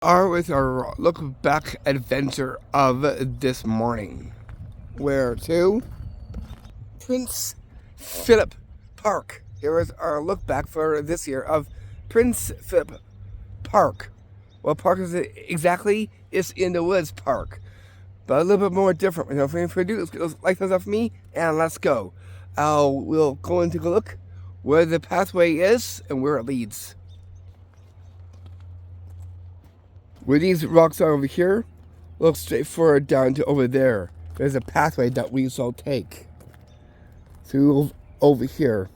Are with our look back adventure of this morning. Where to? Prince Philip Park. Here is our look back for this year of Prince Philip Park. What park is it exactly? It's in the woods park, but a little bit more different. Without further ado, let's like this off me and let's go. We'll go and take a look where the pathway is and where it leads. Where these rocks are over here, look straight forward down to over there. There's a pathway that we shall take through over here.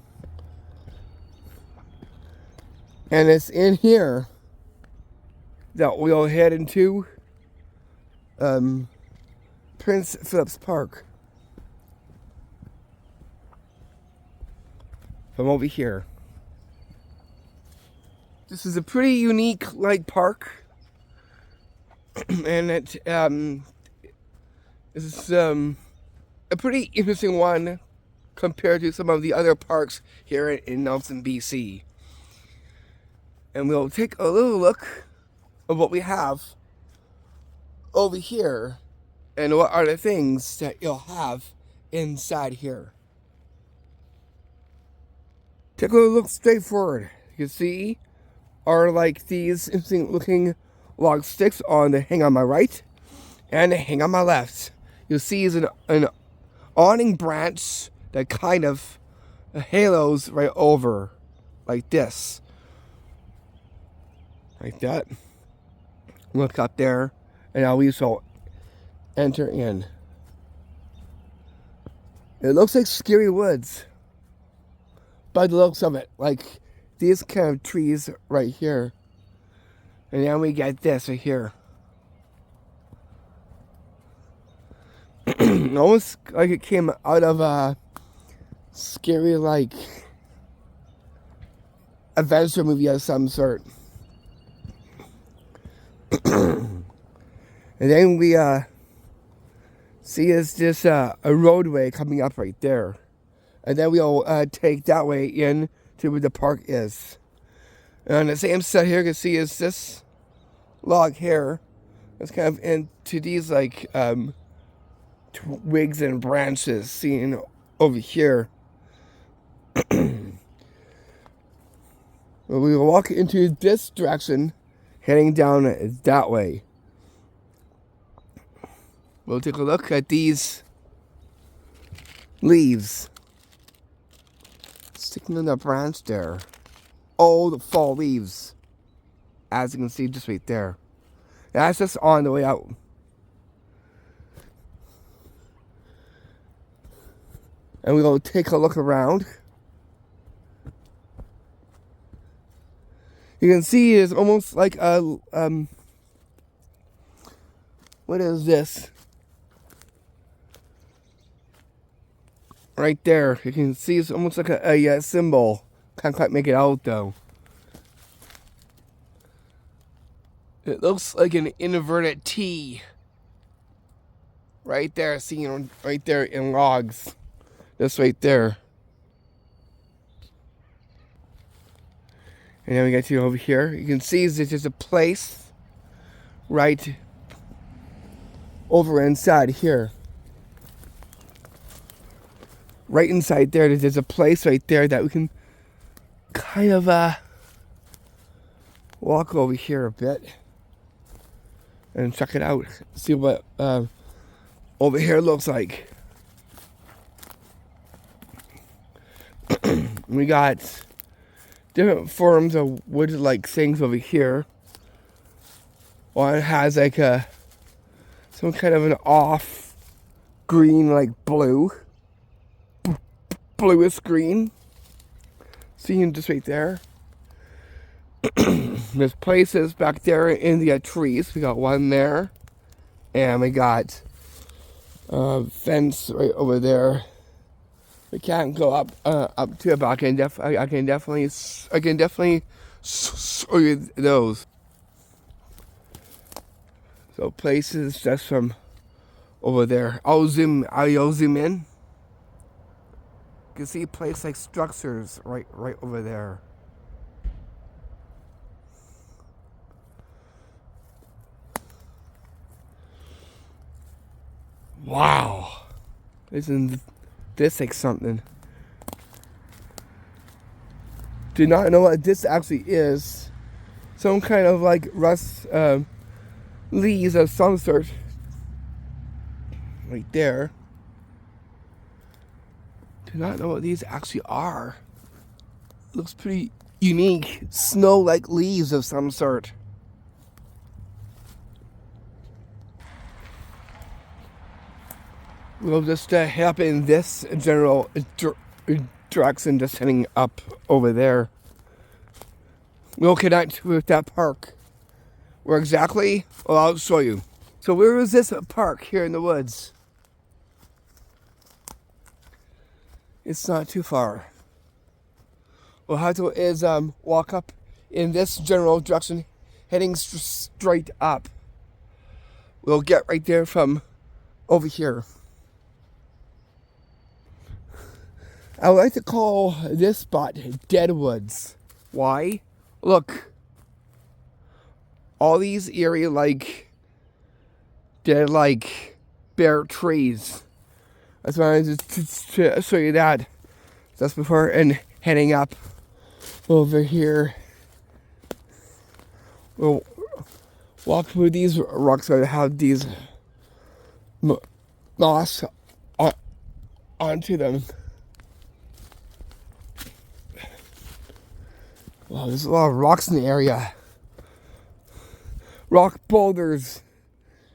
And it's in here that we'll head into Prince Philip's Park. From over here. This is a pretty unique park. And it is a pretty interesting one compared to some of the other parks here in Nelson, BC. And we'll take a little look of what we have over here and what are the things that you'll have inside here. Take a look straight forward. You can see are these interesting looking log sticks on the hang on my right and the hang on my left. You'll see is an awning branch that kind of halos right over like this. Like that. Look up there and now we shall enter in. It looks like scary woods. By the looks of it, like these kind of trees right here. And then we get this right here. Almost like it came out of a scary adventure movie of some sort. And then we see is just a roadway coming up right there. And then we'll take that way in to where the park is. And on the same side here, you can see is this log here. It's kind of into these twigs and branches seen over here. We will walk into this direction, heading down that way. We'll take a look at these leaves sticking on the branch there. Oh, the fall leaves. As you can see just right there. That's just on the way out. And we'll take a look around. You can see it's almost like a what is this? Right there. You can see it's almost like a symbol. Can't quite make it out though. It looks like an inverted T. Right there, seen right there in logs. Just right there. And then we get to over here. You can see that there's a place right over inside here. Right inside there, there's a place right there that we can kind of walk over here a bit and check it out. See what over here looks like. We got different forms of wood-like things over here. One has some kind of an off green, blue. Bluish green. Seeing just right there. There's places back there in the trees. We got one there. And we got a fence right over there. We can't go up to it, but I can definitely show you those. So places just from over there. I'll zoom in. You can see place structures right over there. Wow. Isn't this like something? Do not know what this actually is. Some kind of like rust leaves of some sort. Right there. Do not know what these actually are. Looks pretty unique. Snow-like leaves of some sort. We'll just head up in this general direction, just heading up over there. We'll connect with that park. Where exactly? Well, I'll show you. So where is this park here in the woods? It's not too far. We'll have to walk up in this general direction, heading straight up. We'll get right there from over here. I would like to call this spot DeadLikeWoods. Why? Look. All these eerie dead bare trees. That's why I wanted to show you that. Just before and heading up over here. We'll walk through these rocks that have these moss onto them. Wow, there's a lot of rocks in the area. Rock boulders.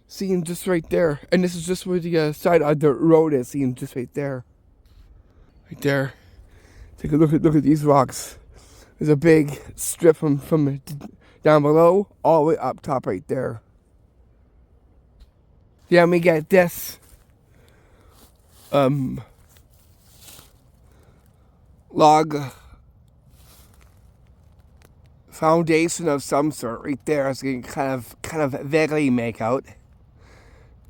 Seen just right there. And this is just where the side of the road is. Seen just right there. Right there. Take a look at these rocks. There's a big strip from down below all the way up top right there. Yeah, we get this log foundation of some sort right there. So you can kind of vaguely make out.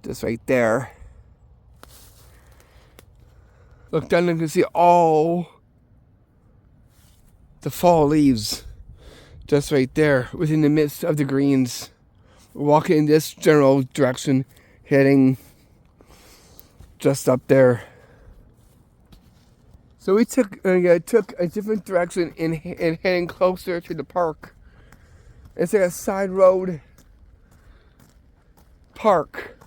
Just right there. Look down and you can see all the fall leaves. Just right there, within the midst of the greens. We're walking in this general direction, heading just up there. So we took a different direction in heading closer to the park. It's like a side road park.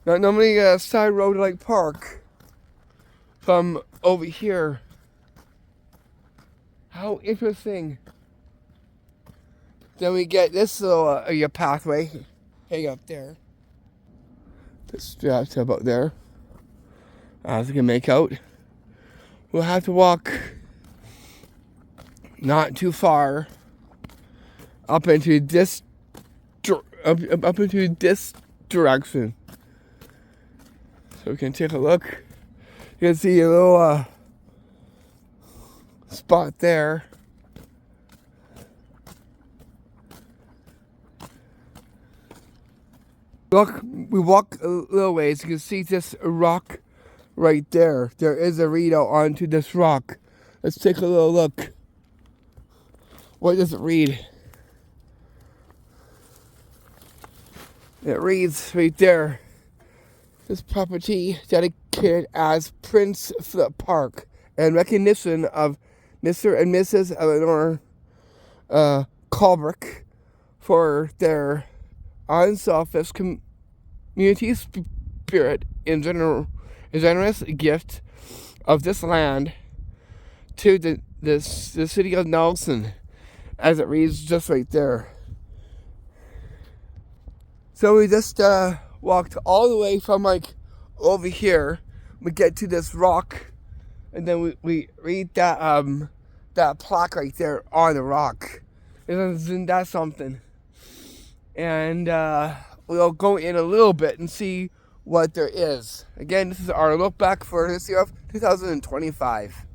Not normally a side road like park from over here. How interesting. Then we get this little pathway heading up there. Just to about there. As you can make out. We'll have to walk not too far up into this direction. So we can take a look. You can see a little spot there. Look, we walk a little ways. You can see this rock right there. There is a readout onto this rock. Let's take a little look. What does it read? It reads right there. This property dedicated as PrincePhilipsPark in recognition of Mr. and Mrs. Eleanor Colbrick for their unselfish community spirit in general. A generous gift of this land to the city of Nelson, as it reads just right there. So we just walked all the way from over here. We get to this rock, and then we read that plaque right there on the rock. Isn't that something? And we'll go in a little bit and see what there is. Again, this is our look back for this year of 2025.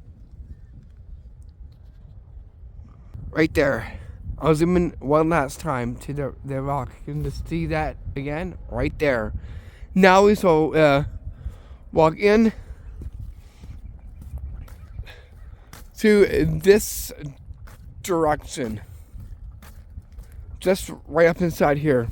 Right there. I'll zoom in one last time to the rock. You can just see that again right there. Now we shall walk in to this direction. Just right up inside here.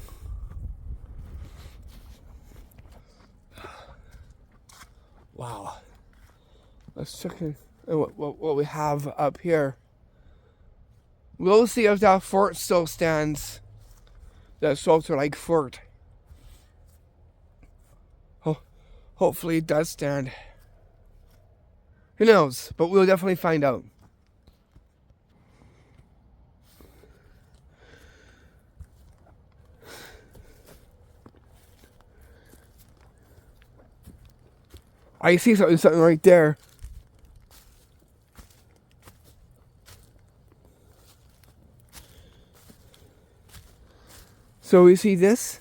Let's check in what we have up here. We'll see if that fort still stands. That Salter Lake fort. Hopefully it does stand. Who knows? But we'll definitely find out. I see something right there. So we see this.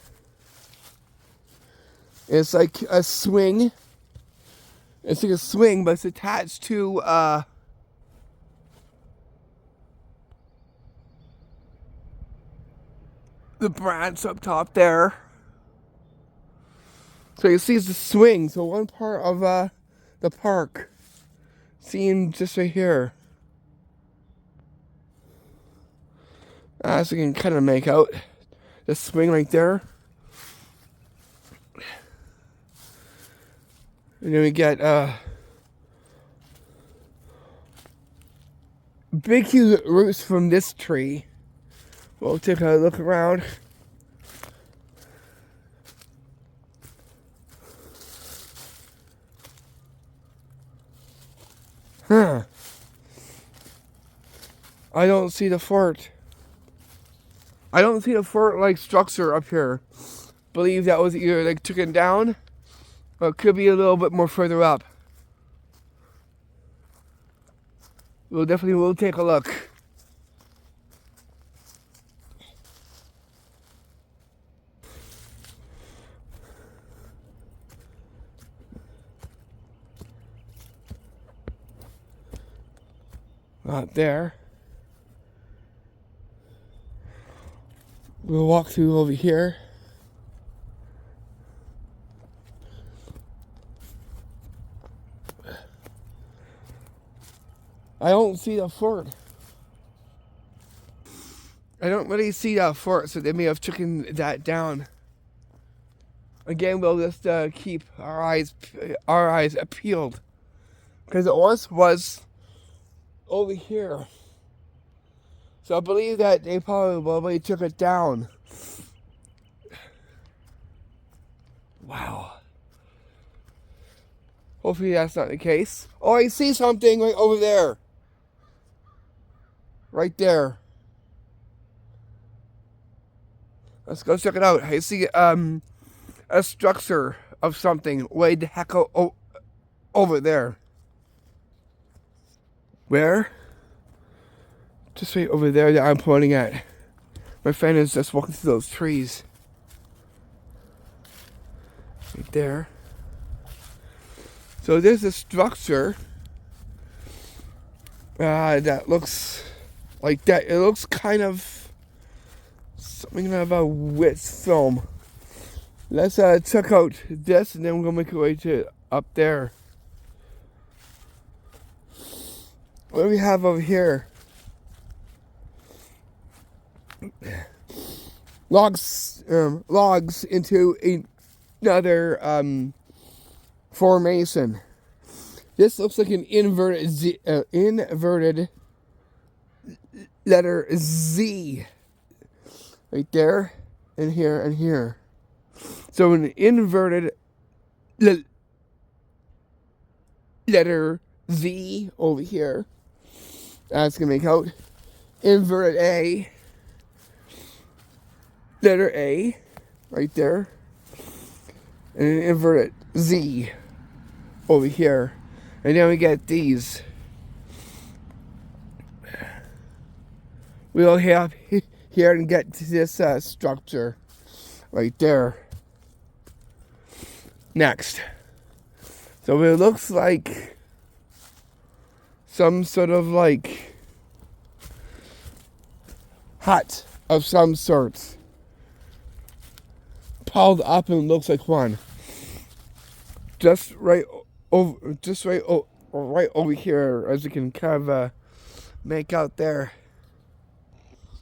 It's like a swing. It's like a swing, but it's attached to the branch up top there. So you see it's a swing. So one part of the park, seen just right here. As you can kind of make out the swing right there. And then we get big huge roots from this tree. We'll take a look around. Huh. I don't see the fort. I don't see the fort-like structure up here. Believe that was either like taken down, or it could be a little bit more further up. We'll definitely take a look. Not there. We'll walk through over here. I don't see the fort. I don't really see that fort, so they may have taken that down. Again, we'll just keep our eyes peeled, because it was over here. So I believe that they probably took it down. Wow. Hopefully that's not the case. Oh, I see something right over there. Right there. Let's go check it out. I see a structure of something way the heck over there. Where? Just right over there that I'm pointing at. My friend is just walking through those trees. Right there. So there's a structure that looks like that. It looks kind of something of a witch film. Let's check out this, and then we're gonna make our way to up there. What do we have over here? Logs into another formation. This looks like an inverted letter Z, right there, and here, and here. So an inverted letter Z over here. That's gonna make out inverted A. Letter A, right there, and an inverted Z over here, and then we get these. We'll have here and get to this structure right there. Next, so it looks like some sort of like hut of some sort. Piled up and looks like one. Just right over here, as you can kind of make out there.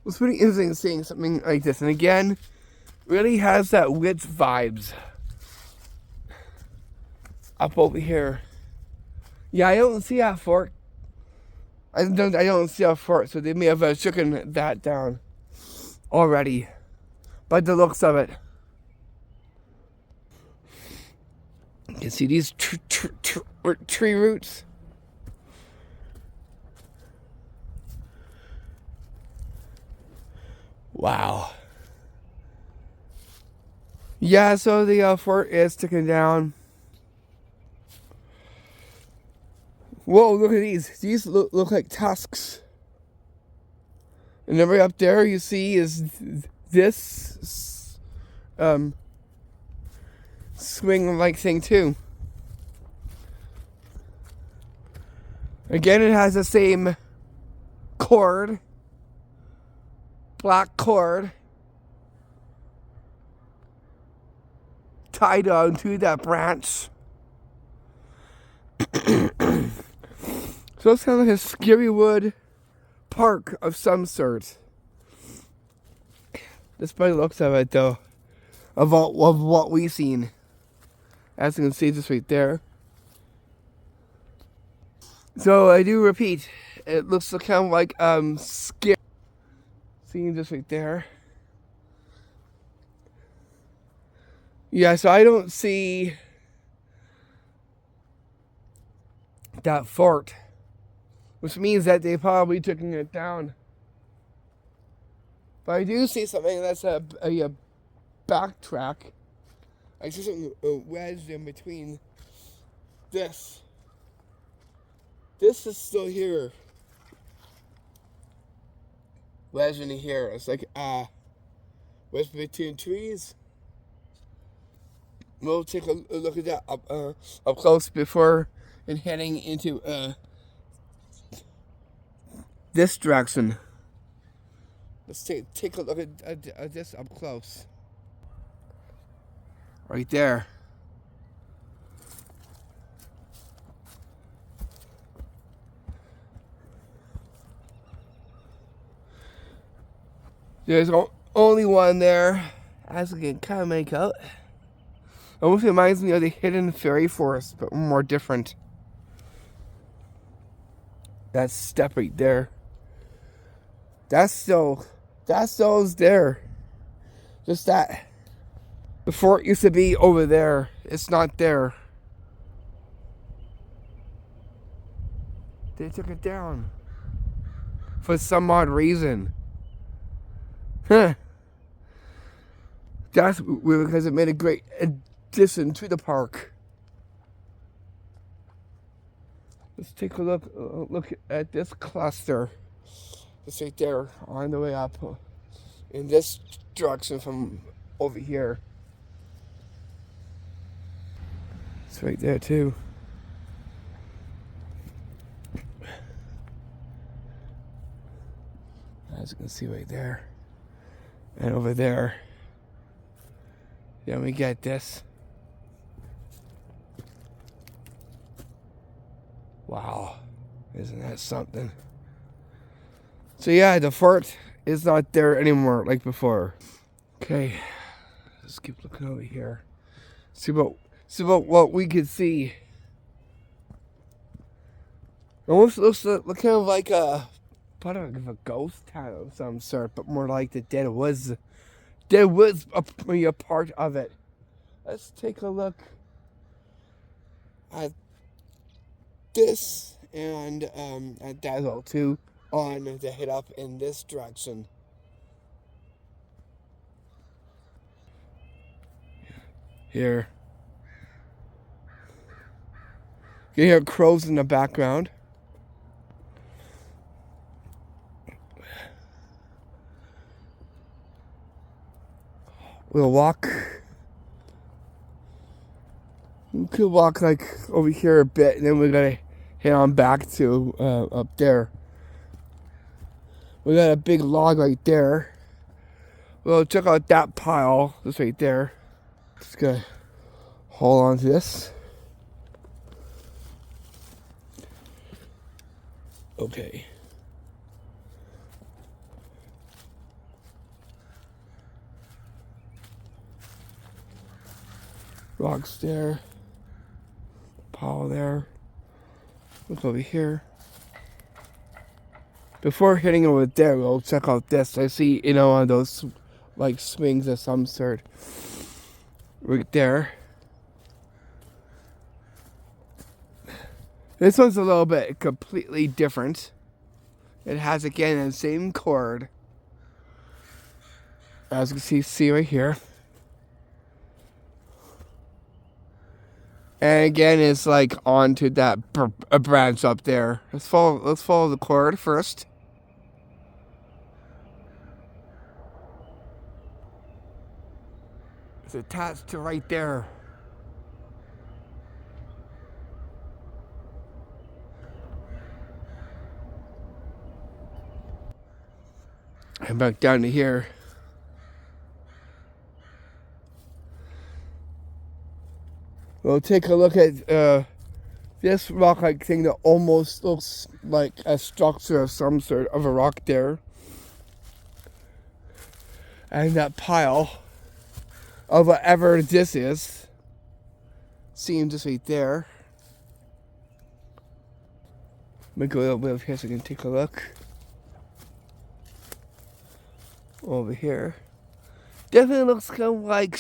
It's pretty interesting seeing something like this, and again, really has that witch vibes. Up over here, Yeah, I don't see that fort. I don't see a fort, so they may have shooken that down already, by the looks of it. You can see these tree roots. Wow. Yeah, so the fort is taken down. Whoa, look at these. These look like tusks. And then right up there you see is this swing-like thing too. Again, it has the same cord. Black cord. Tied on to that branch. So it's kind of like a scary wood park of some sort. Despite the looks of it, though, of what we've seen. As you can see, just right there. So I do repeat, it looks kind of like scary. Seeing this right there. Yeah, so I don't see that fort, which means that they probably took it down. But I do see something that's a backtrack. I see something wedged in between this. This is still here. Wedged in here. It's like wedged between trees. We'll take a look at that up close before and heading into this direction. Let's take a look at this up close. Right there. There's only one there, as we can kind of make out. Almost reminds me of the hidden fairy forest, but more different. That step right there. That's still is there. Just that. The fort used to be over there. It's not there. They took it down. For some odd reason. Huh. That's weird because it made a great addition to the park. Let's take a look at this cluster. It's right there on the way up in this direction from over here. It's right there too. As you can see right there. And over there. Then we get this. Wow. Isn't that something? So yeah, the fort is not there anymore like before. Okay. Let's keep looking over here. See about what we can see. Almost looks kind of like a part of a ghost town of some sort, but more like the DeadLikeWoods. DeadLikeWoods a part of it. Let's take a look at this and at that too on the head up in this direction. Here. You hear crows in the background. We'll walk. We could walk like over here a bit, and then we're gonna head on back to up there. We got a big log right there. We'll check out that pile that's right there. Just gonna hold on to this. Okay. Rocks there. Pile there. Look over here. Before heading over there, we'll check out this. I see, one of those like swings of some sort right there. This one's a little bit completely different. It has, again, the same cord, as you can see right here. And again, it's like onto that a branch up there. Let's follow the cord first. It's attached to right there. And back down to here. We'll take a look at this rock-like thing that almost looks like a structure of some sort of a rock there. And that pile of whatever this is seems just right there. Let me go a little bit over here so you can take a look. Over here. Definitely looks kind of like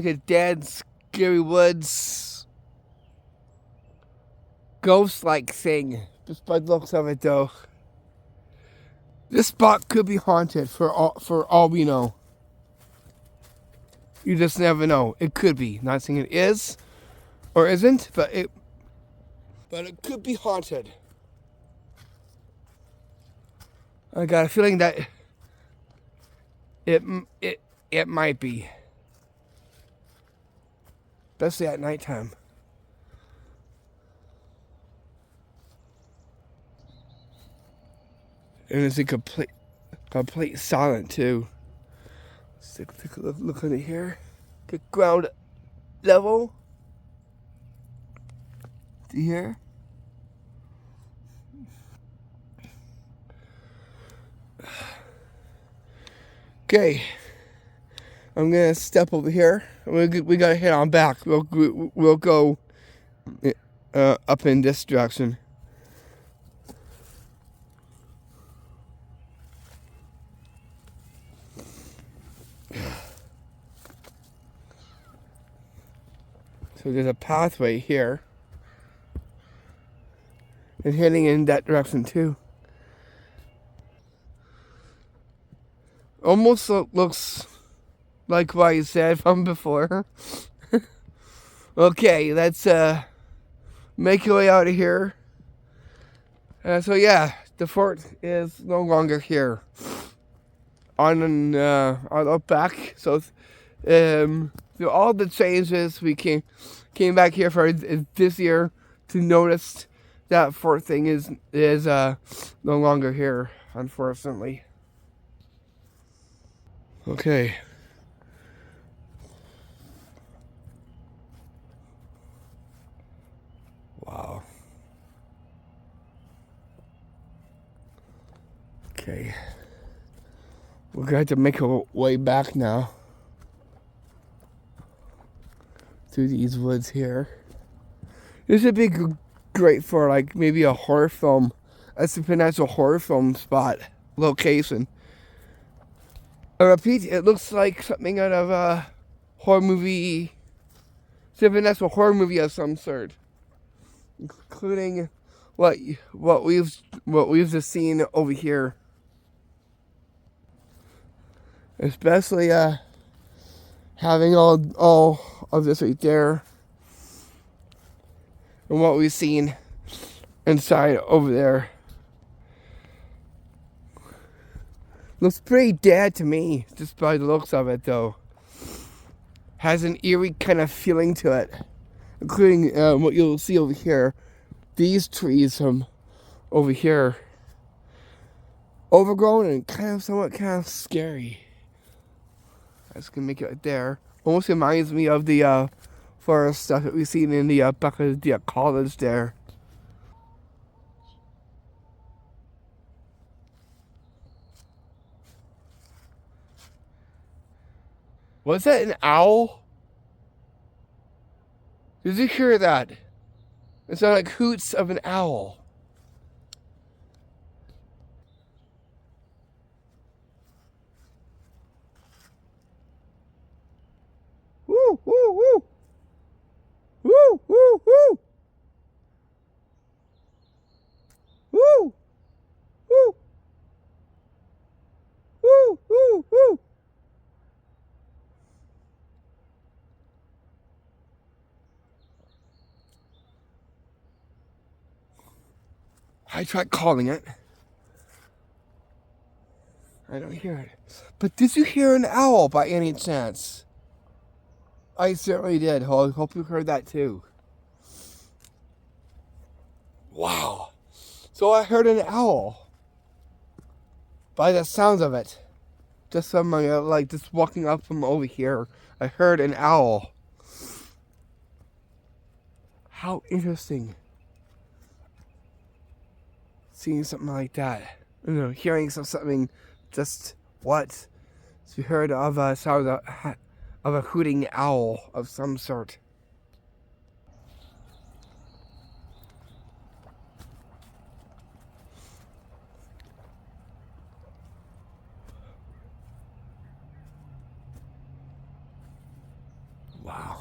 a dead Scary Woods ghost-like thing. Just by the looks of it, though. This spot could be haunted for all we know. You just never know. It could be. Not saying it is or isn't, but it could be haunted. I got a feeling that it might be, especially at nighttime. And it's a complete silent too. Let's take a look at it here. Get ground level. See here. Okay, I'm gonna step over here. We gotta head on back. We'll go up in this direction. So there's a pathway here, and heading in that direction too. Almost looks like what you said from before. Okay, let's make our way out of here. So yeah, the fort is no longer here. On look back, so through all the changes, we came back here for this year to notice that fort thing is no longer here, unfortunately. Okay. Wow. Okay. We're going to have to make our way back now through these woods here. This would be great for like maybe a horror film, a supernatural horror film spot location. I repeat, it looks like something out of a horror movie, supernatural horror movie of some sort, including what we've just seen over here. Especially having all of this right there, and what we've seen inside over there. Looks pretty dead to me, just by the looks of it, though. Has an eerie kind of feeling to it, including what you'll see over here. These trees from over here, overgrown and somewhat kind of scary. I just can make it right there. Almost reminds me of the forest stuff that we've seen in the back of the college there. Was that an owl? Did you hear that? It sounded like hoots of an owl. Woo, woo, woo. Woo, woo, woo. Woo. Woo. Woo, woo, woo. I tried calling it. I don't hear it. But did you hear an owl by any chance? I certainly did. I hope you heard that too. Wow. So I heard an owl. By the sounds of it. Just from my, just walking up from over here. I heard an owl. How interesting. Seeing something like that. You know, hearing something, just what? So you heard of a sound of a hooting owl of some sort. Wow.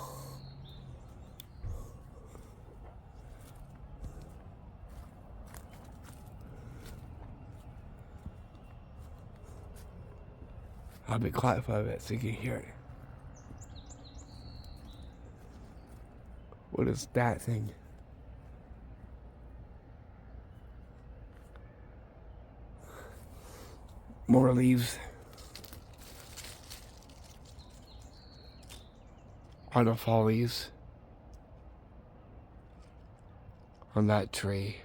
I'll be quiet for a bit so you can hear it. What is that thing? More leaves. On the fall leaves. On that tree.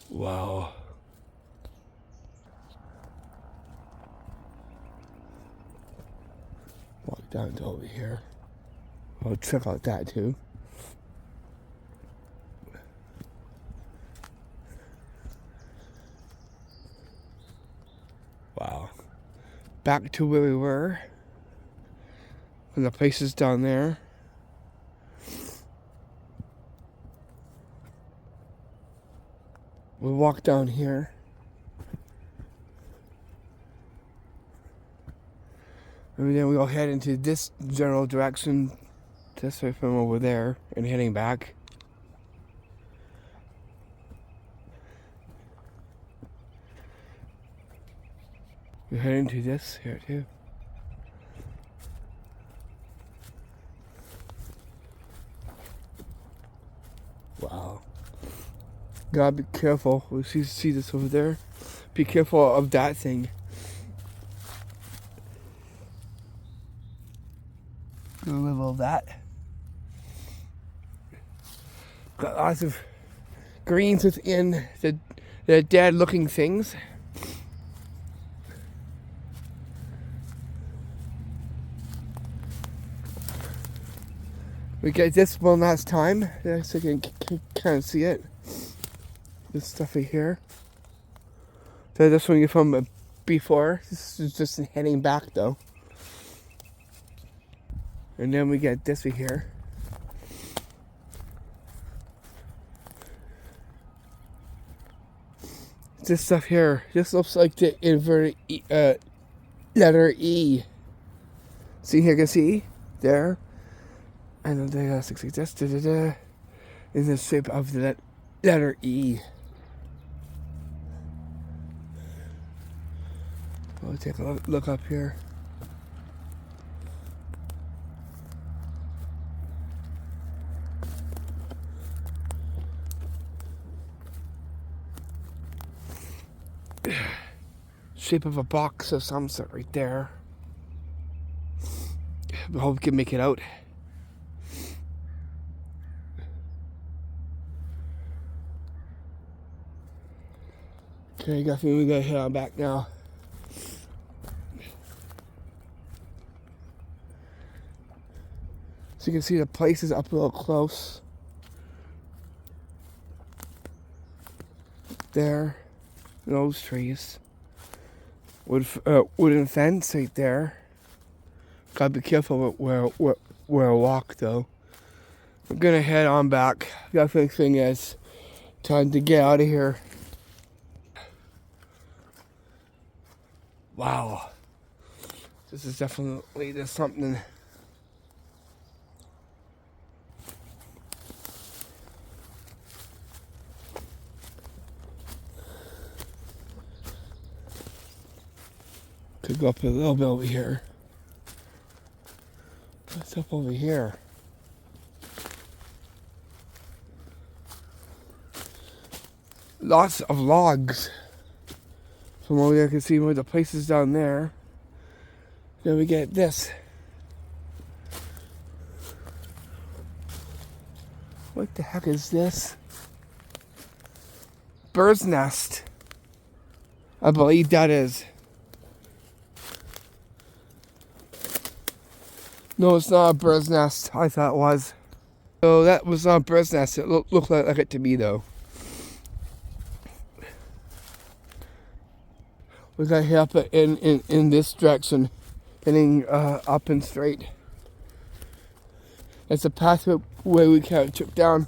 Wow. Walk down to over here. I'll check out that too. Wow. Back to where we were. And the places down there. We'll walk down here. And then we'll head into this general direction. This way from over there. And heading back. We'll head into this here too. Wow. Gotta be careful. We see this over there. Be careful of that thing. A little of that. Got lots of greens within the dead looking things. We got this one last time, so you can kind of see it. This stuff right here. So this one you from before. This is just heading back though. And then we get this right here. This stuff here, this looks like the inverted letter E. See here, you can see there. And then they looks like this, in the shape of the letter E. We'll take a look up here. Shape of a box of some sort right there. I hope we can make it out. Okay, we gotta head on back now. So you can see the place is up a little close. There, those trees. Wooden fence right there. Gotta be careful where where I walk though. I'm gonna head on back. Definitely thing is time to get out of here. Wow. This is definitely just something. Could go up a little bit over here. What's up over here? Lots of logs. From over there, I can see where the place is down there. Then we get this. What the heck is this? Bird's nest. I believe that is. No, it's not a bird's nest. I thought it was. So that was not a bird's nest. It looked like it to me though. We got to head up in this direction, heading up and straight. It's a pathway where we kind of took down.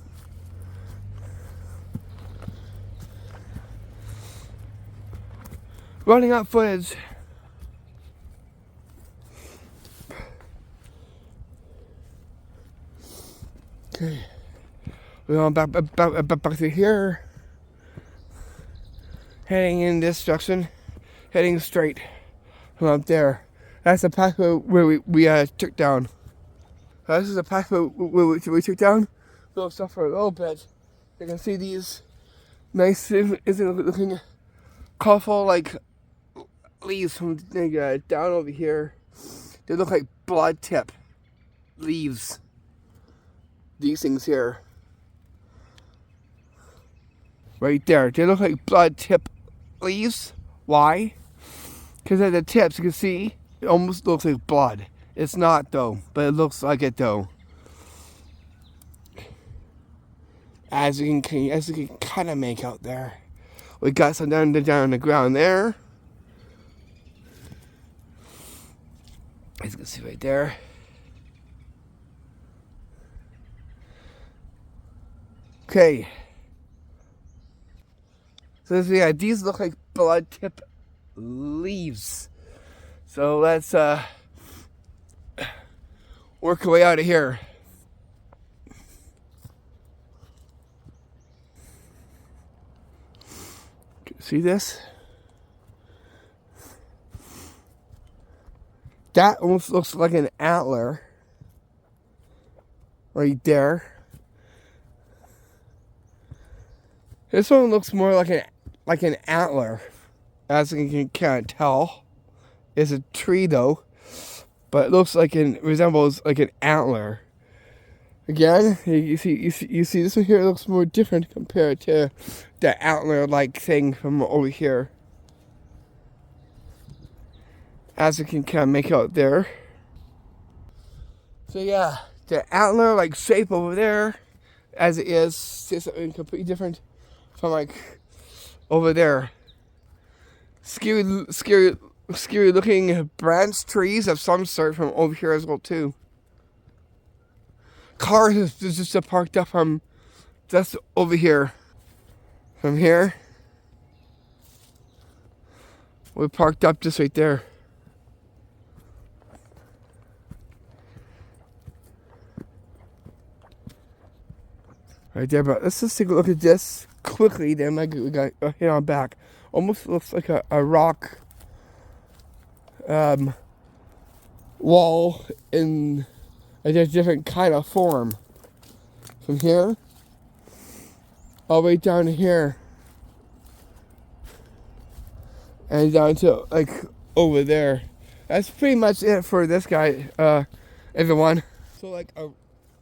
Running out footage. Okay, we're going back to here. Heading in this direction. Heading straight from up there. That's the pathway where we took down. This is the pathway where we took down. We'll stop for a little bit. You can see these nice, looking, colorful like leaves from down over here. They look like blood tip leaves. These things here, right there. They look like blood tip leaves. Why? Because at the tips, you can see, it almost looks like blood. It's not though, but it looks like it though. As you can kind of make out there. We got some down on the ground there. As you can see right there. Okay. So yeah, these look like blood tip leaves. So let's work our way out of here. See this? That almost looks like an antler right there. This one looks more like an antler, as you can kind of tell. It's a tree though, but it looks like resembles like an antler. Again, you see this one here looks more different compared to the antler-like thing from over here. As you can kind of make out there. So yeah, the antler-like shape over there, as it is something completely different from like over there. Scary looking branch trees of some sort from over here as well too. Cars just parked up from just over here. From here, we parked up just right there. Right there, but let's just take a look at this quickly, then we got hit on back. Almost looks like a rock wall in a different kind of form. From here, all the way down to here. And down to like over there. That's pretty much it for this guy, everyone. So like a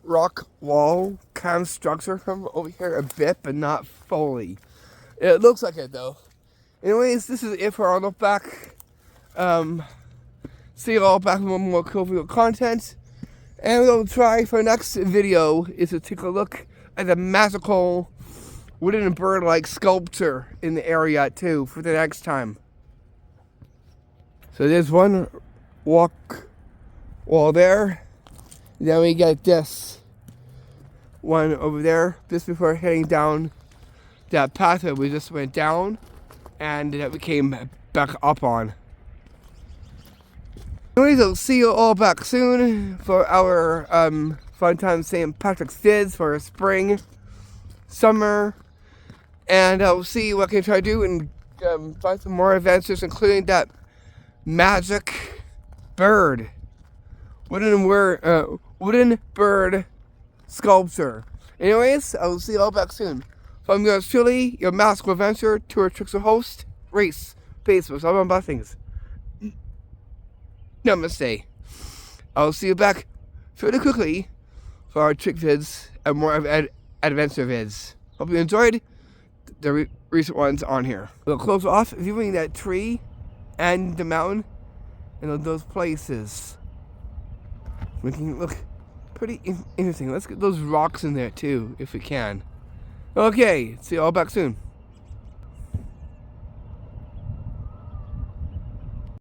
rock wall kind of structure from over here a bit, but not fully. It looks like it though. Anyways, this is it for our look back. See you all back with more cool video content. And we'll try for next video is to take a look at the magical wooden bird-like sculpture in the area too for the next time. So there's one walk wall there. Then we get this one over there, just before heading down that pathway we just went down, and that we came back up on. Anyways, I'll see you all back soon for our fun time St. Patrick's Vids for spring, summer, and I'll see what I can try to do and find some more adventures, including that magic bird, wooden bird sculpture. Anyways, I will see you all back soon. From yours truly, your magical adventure, tour trickster host, Race. Peace with all my blessings. Namaste. I'll see you back fairly quickly for our trick vids and more adventure vids. Hope you enjoyed the recent ones on here. We'll close off viewing that tree and the mountain and those places. Making it look pretty interesting. Let's get those rocks in there too, if we can. Okay, see you all back soon.